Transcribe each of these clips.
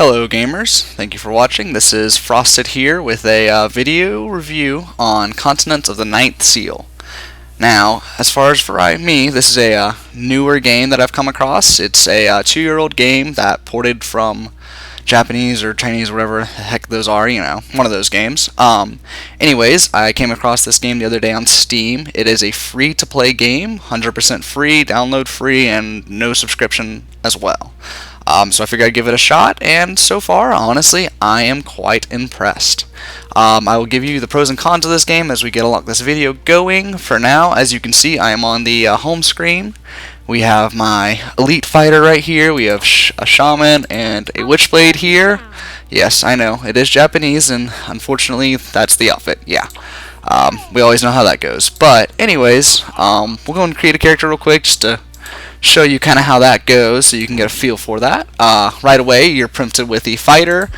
Hello gamers, thank you for watching. This is Frosted here with a video review on Continents of the Ninth Seal. Now, as far as for me, this is a newer game that I've come across. It's a 2-year-old game that ported from Japanese or Chinese, whatever the heck those are, one of those games. Anyways, I came across this game the other day on Steam. It is a free-to-play game, 100% free, download free, and no subscription as well. So I figured I'd give it a shot, and so far, honestly, I am quite impressed. I will give you the pros and cons of this game as we get along this video going. For now, as you can see, I am on the home screen. We have my elite fighter right here. We have a shaman and a witchblade here. Yes, I know, it is Japanese, and unfortunately, that's the outfit. Yeah. We always know how that goes. But anyways, we'll go and create a character real quick just to show you kind of how that goes so you can get a feel for that. Right away, you're prompted with the fighter,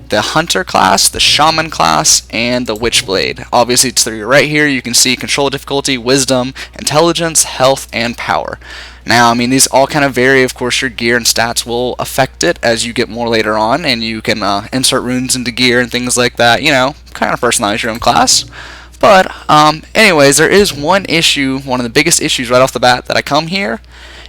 the hunter class, the shaman class, and the witchblade. Obviously, it's through right here. You can see control difficulty, wisdom, intelligence, health, and power. Now, I mean, these all kind of vary. Of course, your gear and stats will affect it as you get more later on, and you can insert runes into gear and things like that. Kind of personalize your own class. But anyways, there is one issue, one of the biggest issues right off the bat that I come here,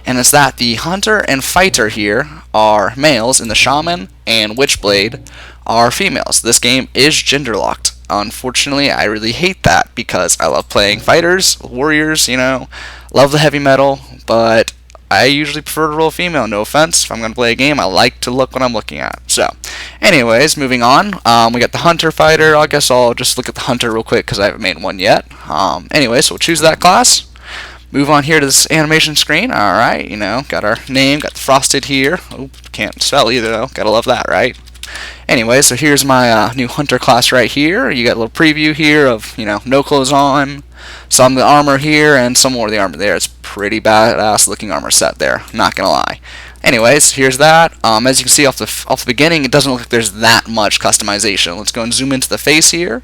and it's that the hunter and fighter here are males, and the shaman and witchblade are females. This game is gender locked. Unfortunately, I really hate that because I love playing fighters, warriors, love the heavy metal, but I usually prefer to roll female. No offense, if I'm going to play a game, I like to look what I'm looking at. So, anyways, moving on, we got the hunter fighter. I guess I'll just look at the hunter real quick because I haven't made one yet. Anyways, so we'll choose that class. Move on here to this animation screen. Alright, got our name, got the frosted here. Oh, can't spell either though. Gotta love that, right? Anyway, so here's my new hunter class right here. You got a little preview here of, no clothes on, some of the armor here, and some more of the armor there. It's pretty badass looking armor set there, not gonna lie. Anyways, here's that. As you can see off the beginning, it doesn't look like there's that much customization. Let's go and zoom into the face here.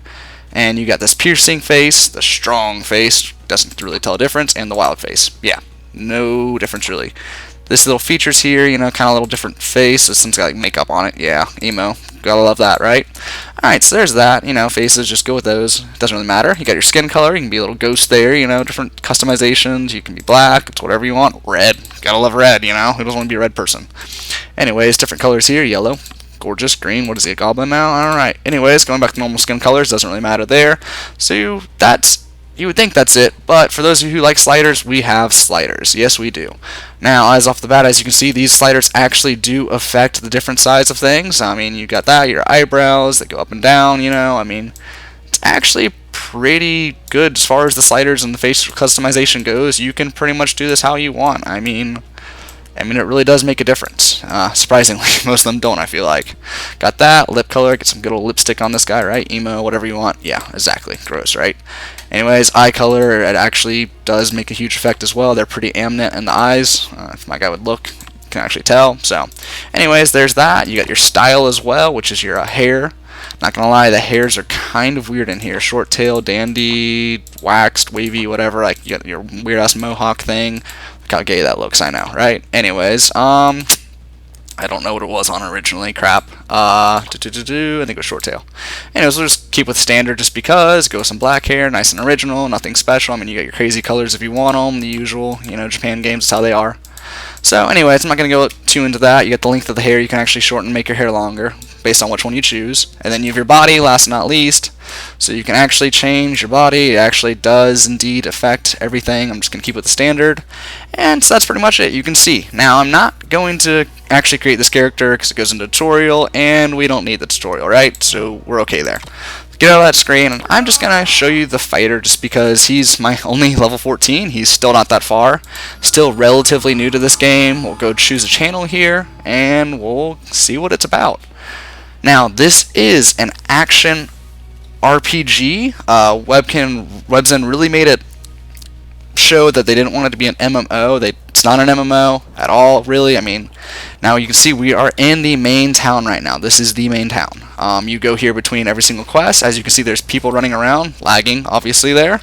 And you got this piercing face, the strong face, doesn't really tell a difference, and the wild face. Yeah, no difference really. This little features here, kind of a little different face. This one's got like makeup on it. Yeah, emo. Gotta love that, right? Alright, so there's that. Faces, just go with those. Doesn't really matter. You got your skin color. You can be a little ghost there, different customizations. You can be black. It's whatever you want. Red. Gotta love red, Who doesn't want to be a red person? Anyways, different colors here. Yellow. Gorgeous. Green. What is he, a goblin now? Alright. Anyways, going back to normal skin colors. Doesn't really matter there. So you would think that's it, but for those of you who like sliders, we have sliders. Yes, we do. Now, as off the bat, as you can see, these sliders actually do affect the different sides of things. I mean, you got that, your eyebrows that go up and down, I mean, it's actually pretty good as far as the sliders and the face customization goes. You can pretty much do this how you want. I mean, it really does make a difference. Surprisingly, most of them don't, I feel like. Got that, lip color, get some good old lipstick on this guy, right? Emo, whatever you want. Yeah, exactly. Gross, right? Anyways, eye color, it actually does make a huge effect as well. They're pretty eminent in the eyes. If my guy would look, you can actually tell. So, anyways, there's that. You got your style as well, which is your hair. Not gonna lie, the hairs are kind of weird in here. Short tail, dandy, waxed, wavy, whatever. Like, you got your weird-ass mohawk thing. Look how gay that looks, I know, right? Anyways, I don't know what it was on originally. Crap. I think it was short tail. Anyways, we'll just keep with standard just because. Go with some black hair, nice and original, nothing special. I mean, you got your crazy colors if you want them, the usual, Japan games, that's how they are. So, anyways, I'm not going to go too into that. You got the length of the hair. You can actually shorten and make your hair longer based on which one you choose. And then you have your body, last but not least. So you can actually change your body. It actually does indeed affect everything. I'm just going to keep with the standard. And so that's pretty much it. You can see. Now, I'm not going to actually create this character because it goes into tutorial, and we don't need the tutorial, right? So we're okay there. Get out of that screen, and I'm just going to show you the fighter just because he's my only level 14. He's still not that far. Still relatively new to this game. We'll go choose a channel here, and we'll see what it's about. Now, this is an action RPG. Webzen really made it show that they didn't want it to be an MMO. It's not an MMO at all, really. I mean, now you can see we are in the main town right now. This is the main town. You go here between every single quest. As you can see, there's people running around, lagging, obviously, there.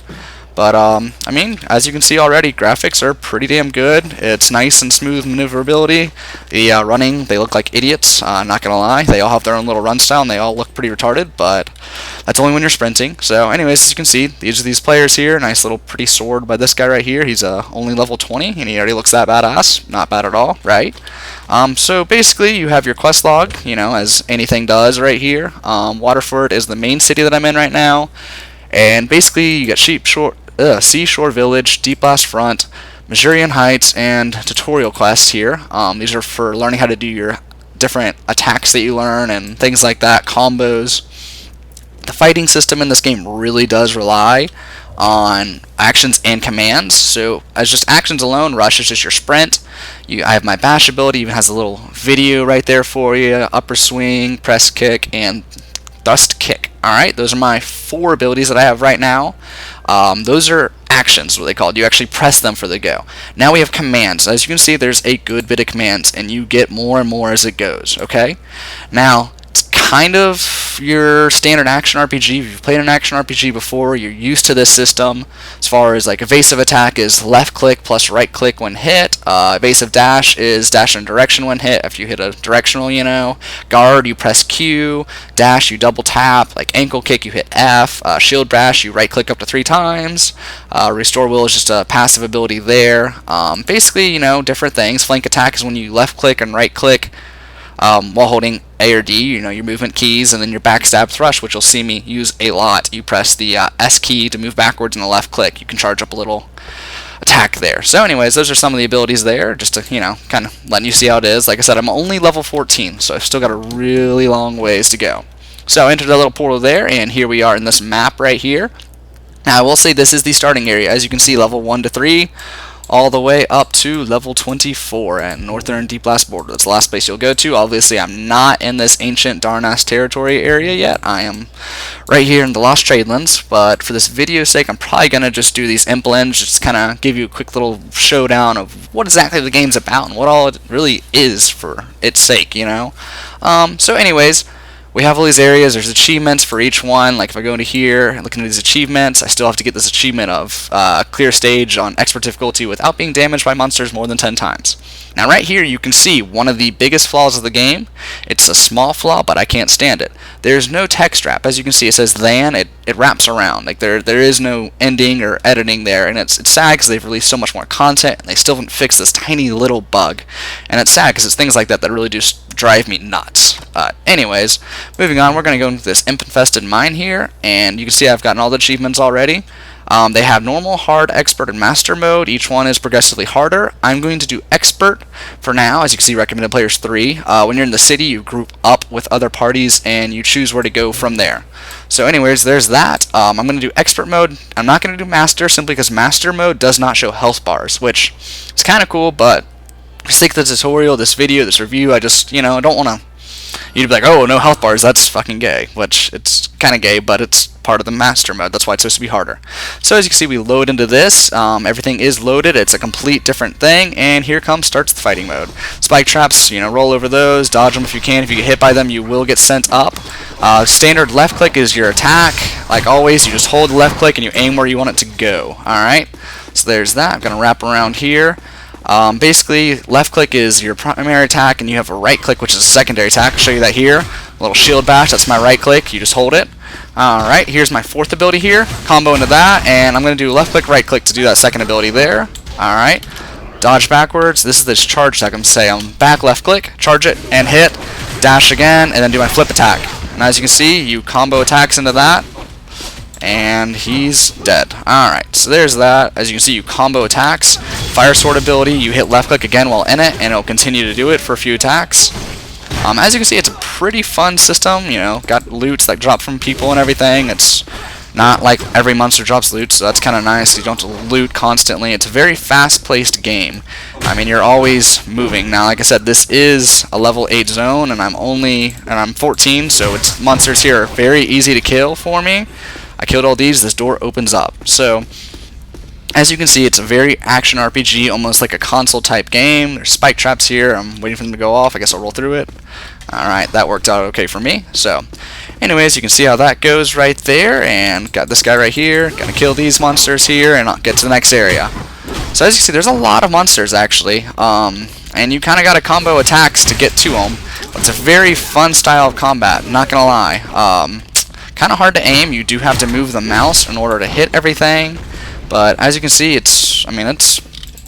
But I mean, as you can see already, graphics are pretty damn good. It's nice and smooth maneuverability. The running, they look like idiots. Not gonna lie, they all have their own little run style, and they all look pretty retarded. But that's only when you're sprinting. So, anyways, as you can see, these are these players here. Nice little pretty sword by this guy right here. He's only level 20, and he already looks that badass. Not bad at all, right? So basically, you have your quest log, you know, as anything does right here. Waterford is the main city that I'm in right now. And basically, you got Seashore Village, Deep Blast Front, Missourian Heights, and tutorial quests here. These are for learning how to do your different attacks that you learn and things like that, combos. The fighting system in this game really does rely on actions and commands. So as just actions alone, rush is just your sprint. I have my bash ability, even has a little video right there for you, upper swing, press kick, and thrust kick. Alright, those are my 4 abilities that I have right now. Those are actions, what they call it. You actually press them for the go. Now we have commands. As you can see, there's a good bit of commands, and you get more and more as it goes, okay? Now, it's kind of your standard action RPG. If you've played an action RPG before, you're used to this system. As far as like evasive attack is left click plus right click when hit. Evasive dash is dash in direction when hit. If you hit a directional, you know. Guard, you press Q. Dash, you double tap. Like ankle kick, you hit F. Shield bash, you right click up to 3 times. Restore will is just a passive ability there. Basically, you know, different things. Flank attack is when you left click and right click while holding A or D, you know, your movement keys, and then your backstab thrush, which you'll see me use a lot. You press the S key to move backwards and the left click. You can charge up a little attack there. So anyways, those are some of the abilities there, just to, you know, kind of letting you see how it is. Like I said, I'm only level 14, so I've still got a really long ways to go. So I entered the little portal there, and here we are in this map right here. Now I will say this is the starting area. As you can see, level 1 to 3. All the way up to level 24 at Northern Deep Blast Border. That's the last place you'll go to. Obviously, I'm not in this ancient Darnas territory area yet. I am right here in the Lost Tradelands, but for this video's sake, I'm probably going to just do these imp-lens, just kind of give you a quick little showdown of what exactly the game's about and what all it really is for its sake, you know? So anyways, we have all these areas. There's achievements for each one. Like if I go into here and look into these achievements, I still have to get this achievement of clear stage on expert difficulty without being damaged by monsters more than 10 times. Now right here you can see one of the biggest flaws of the game. It's a small flaw, but I can't stand it. There's no text wrap. As you can see, it says than. It wraps around. Like there is no ending or editing there, and it's sad because they've released so much more content and they still haven't fixed this tiny little bug. And it's sad because it's things like that that really do drive me nuts. Anyways, moving on, we're going to go into this imp-infested mine here, and you can see I've gotten all the achievements already. They have normal, hard, expert, and master mode. Each one is progressively harder. I'm going to do expert for now. As you can see, recommended players 3. When you're in the city, you group up with other parties and you choose where to go from there. So anyways, there's that. I'm going to do expert mode. I'm not going to do master simply because master mode does not show health bars, which is kind of cool, but for the sake of the tutorial, this video, this review, I just, you know, don't want to you'd be like, oh, no health bars, that's fucking gay. Which, it's kind of gay, but it's part of the master mode. That's why it's supposed to be harder. So as you can see, we load into this. Everything is loaded. It's a complete different thing. And here starts the fighting mode. Spike traps, you know, roll over those, dodge them if you can. If you get hit by them, you will get sent up. Standard left click is your attack. Like always, you just hold the left click and you aim where you want it to go. Alright, so there's that. I'm going to wrap around here. Basically, left click is your primary attack, and you have a right click, which is a secondary attack. I'll show you that here. A little shield bash, that's my right click. You just hold it. Alright, here's my 4th ability here. Combo into that, and I'm going to do left click, right click to do that second ability there. Alright. Dodge backwards. This is this charge attack. I'm going to say back left click, charge it, and hit. Dash again, and then do my flip attack. And as you can see, you combo attacks into that. And he's dead. Alright, so there's that. As you can see, you combo attacks. Fire sword ability, you hit left click again while in it, and it'll continue to do it for a few attacks. As you can see, it's a pretty fun system. You know, got loots that drop from people and everything. It's not like every monster drops loot, so that's kind of nice. You don't have to loot constantly. It's a very fast-paced game. I mean, you're always moving. Now, like I said, this is a level 8 zone, and I'm 14, so it's monsters here are very easy to kill for me. I killed all these, this door opens up. So, As you can see, it's a very action RPG, almost like a console type game. There's spike traps here. I'm waiting for them to go off. I guess I'll roll through it. Alright, that worked out okay for me. So, anyways, you can see how that goes right there. And got this guy right here. Gonna kill these monsters here and I'll get to the next area. So as you can see, there's a lot of monsters actually. And you kind of got to combo attacks to get to them. But it's a very fun style of combat, not gonna lie. Kind of hard to aim. You do have to move the mouse in order to hit everything. But as you can see, it's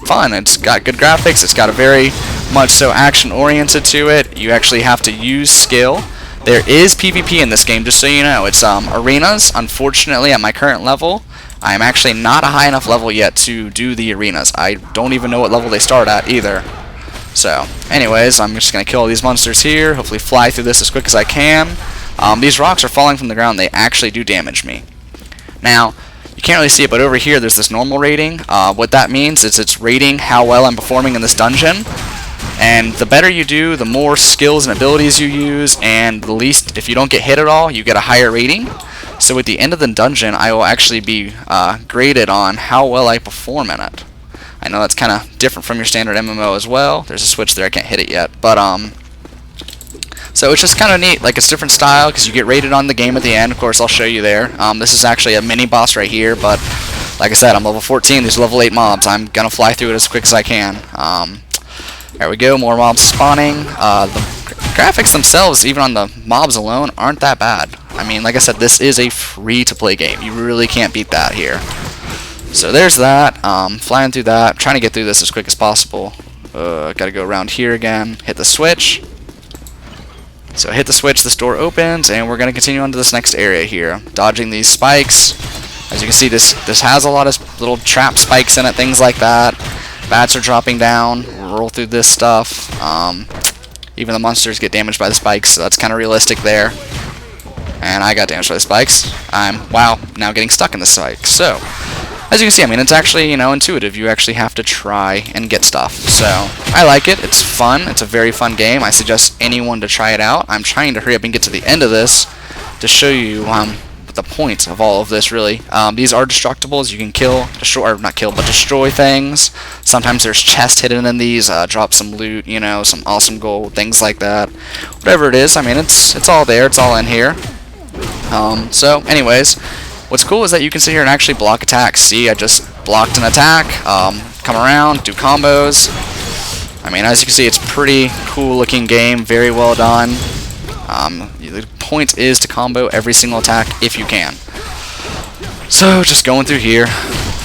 fun. It's got good graphics. It's got a very much so action oriented to it. You actually have to use skill. There is PvP in this game, just so you know. It's arenas. Unfortunately, at my current level, I am actually not a high enough level yet to do the arenas. I don't even know what level they start at either. So, anyways, I'm just going to kill all these monsters here. Hopefully fly through this as quick as I can. These rocks are falling from the ground. They actually do damage me. Now, you can't really see it, but over here there's this normal rating. What that means is it's rating how well I'm performing in this dungeon. And the better you do, the more skills and abilities you use, and the least, if you don't get hit at all, you get a higher rating. So at the end of the dungeon, I will actually be graded on how well I perform in it. I know that's kind of different from your standard MMO as well. There's a switch there, I can't hit it yet. But, so it's just kind of neat, like it's a different style, because you get rated on the game at the end. Of course, I'll show you there. This is actually a mini boss right here, but like I said, I'm level 14, there's level 8 mobs. I'm going to fly through it as quick as I can. There we go, more mobs spawning. The graphics themselves, even on the mobs alone, aren't that bad. I mean, like I said, this is a free-to-play game. You really can't beat that here. So there's that. Flying through that, trying to get through this as quick as possible. Gotta go around here again, hit the switch. So hit the switch, this door opens, and we're going to continue on to this next area here. Dodging these spikes. As you can see, this has a lot of little trap spikes in it, things like that. Bats are dropping down. Roll through this stuff. Even the monsters get damaged by the spikes, so that's kind of realistic there. And I got damaged by the spikes. Wow, now getting stuck in the spikes. So, as you can see, I mean, it's actually, intuitive. You actually have to try and get stuff. So, I like it. It's fun. It's a very fun game. I suggest anyone to try it out. I'm trying to hurry up and get to the end of this to show you the point of all of this, really. These are destructibles. You can destroy, or not kill, but destroy things. Sometimes there's chests hidden in these. Drop some loot, some awesome gold, things like that. Whatever it is, I mean, it's all there. It's all in here. So, anyways, what's cool is that you can sit here and actually block attacks. See, I just blocked an attack. Come around, do combos. I mean, as you can see, it's a pretty cool looking game. Very well done. The point is to combo every single attack if you can. So, just going through here.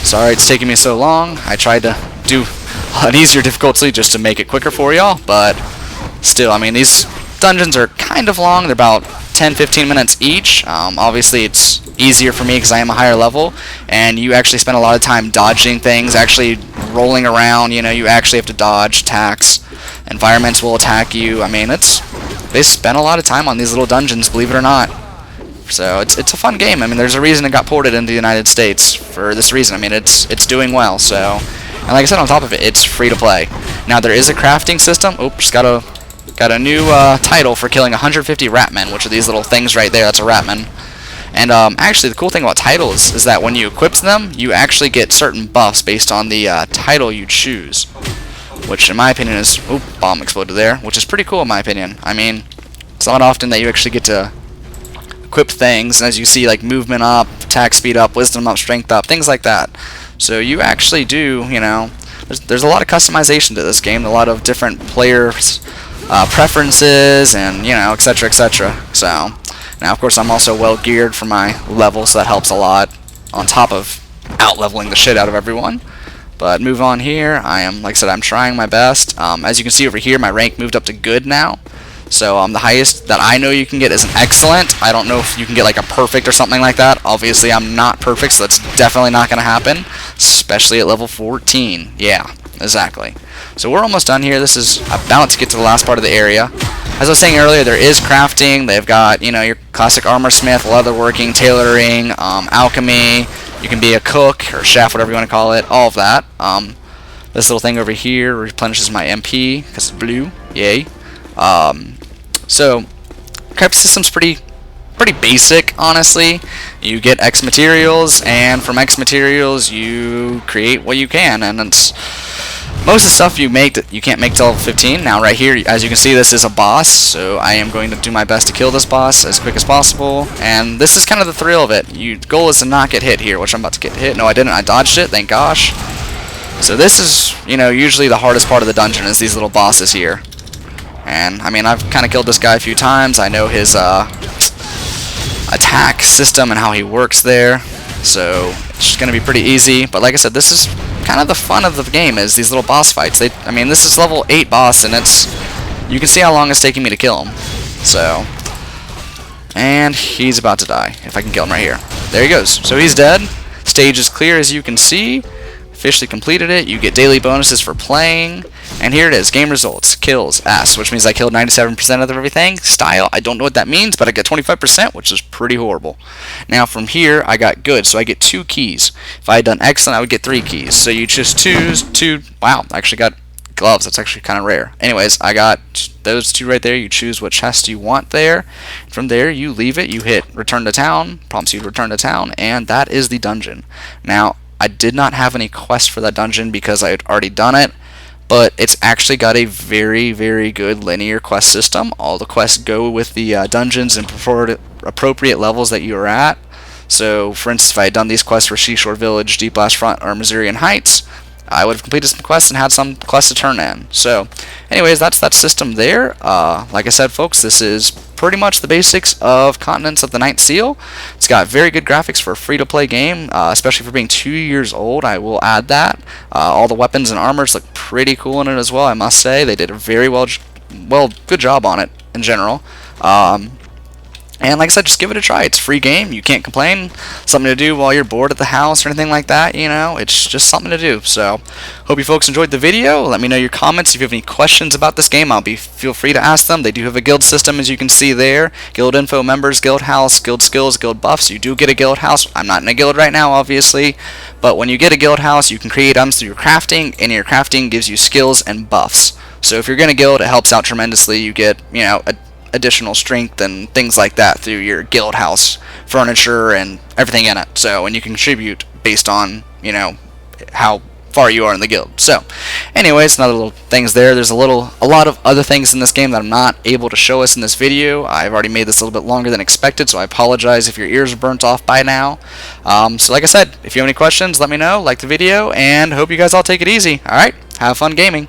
Sorry it's taking me so long. I tried to do an easier difficulty just to make it quicker for y'all, but still, I mean, these dungeons are kind of long. They're about 10-15 minutes each. Obviously, it's easier for me because I am a higher level, and you actually spend a lot of time dodging things, actually rolling around. You actually have to dodge attacks. Environments will attack you. I mean, they spend a lot of time on these little dungeons, believe it or not. So it's a fun game. I mean, there's a reason it got ported into the United States for this reason. I mean, it's doing well. So, and like I said, on top of it, it's free to play. Now there is a crafting system. Oops, got a new title for killing 150 ratmen, which are these little things right there. That's a ratman. And actually, the cool thing about titles is that when you equip them, you actually get certain buffs based on the title you choose. Which, in my opinion, is... Oop, bomb exploded there. Which is pretty cool, in my opinion. I mean, it's not often that you actually get to equip things. And as you see, like, movement up, attack speed up, wisdom up, strength up, things like that. So you actually do, There's a lot of customization to this game. A lot of different players' preferences and, etc., etc. So, now, of course, I'm also well geared for my level, so that helps a lot. On top of out-leveling the shit out of everyone. But move on here. I am, like I said, I'm trying my best. As you can see over here, my rank moved up to good now. So the highest that I know you can get is an excellent. I don't know if you can get like a perfect or something like that. Obviously, I'm not perfect, so that's definitely not going to happen. Especially at level 14. Yeah, exactly. So we're almost done here. This is about to get to the last part of the area. As I was saying earlier, there is crafting. They've got, your classic armor smith, leatherworking, tailoring, alchemy. You can be a cook or chef, whatever you want to call it. All of that. This little thing over here replenishes my MP because it's blue. Yay. So, crafting system's pretty pretty basic, honestly. You get X materials, and from X materials you create what you can, and it's most of the stuff you make that you can't make till level 15. Now right here, as you can see, this is a boss, so I am going to do my best to kill this boss as quick as possible, and this is kind of the thrill of it. The goal is to not get hit here, which I'm about to get hit. No, I didn't. I dodged it, thank gosh. So this is, usually the hardest part of the dungeon is these little bosses here. And, I mean, I've kind of killed this guy a few times. I know his attack system and how he works there, so it's going to be pretty easy. But like I said, this is kind of the fun of the game, is these little boss fights. I mean, this is level 8 boss, and you can see how long it's taking me to kill him. So, and he's about to die, if I can kill him right here. There he goes. So he's dead. Stage is clear, as you can see. Officially completed it. You get daily bonuses for playing, and here it is. Game results: kills S, which means I killed 97% of everything. Style, I don't know what that means, but I get 25%, which is pretty horrible. Now from here I got good, so I get 2 keys. If I had done excellent, I would get 3 keys. So you just choose 2. Wow, I actually got gloves. That's actually kind of rare. Anyways, I got those 2 right there. You choose what chest you want there. From there you leave it. You hit return to town, prompts you to return to town, and that is the dungeon. Now I did not have any quests for that dungeon because I had already done it, but it's actually got a very, very good linear quest system. All the quests go with the dungeons and appropriate levels that you are at. So, for instance, if I had done these quests for Seashore Village, Deep Blast Front, or Missourian Heights, I would have completed some quests and had some quests to turn in. So, anyways, that's that system there. Like I said, folks, this is pretty much the basics of Continents of the Ninth Seal. It's got very good graphics for a free-to-play game, especially for being 2 years old. I will add that. All the weapons and armors look pretty cool in it as well, I must say. They did a very good job on it in general. And like I said, just give it a try. It's a free game. You can't complain. Something to do while you're bored at the house or anything like that, It's just something to do. So, hope you folks enjoyed the video. Let me know your comments. If you have any questions about this game, feel free to ask them. They do have a guild system, as you can see there. Guild info, members, guild house, guild skills, guild buffs. You do get a guild house. I'm not in a guild right now, obviously. But when you get a guild house, you can create items through your crafting, and your crafting gives you skills and buffs. So if you're going to guild, it helps out tremendously. You get, additional strength and things like that through your guild house furniture and everything in it. So, and you can contribute based on, how far you are in the guild. So, anyways, another little things there. There's a lot of other things in this game that I'm not able to show us in this video. I've already made this a little bit longer than expected, so I apologize if your ears are burnt off by now. So like I said, if you have any questions, let me know, like the video, and hope you guys all take it easy. Alright, have fun gaming.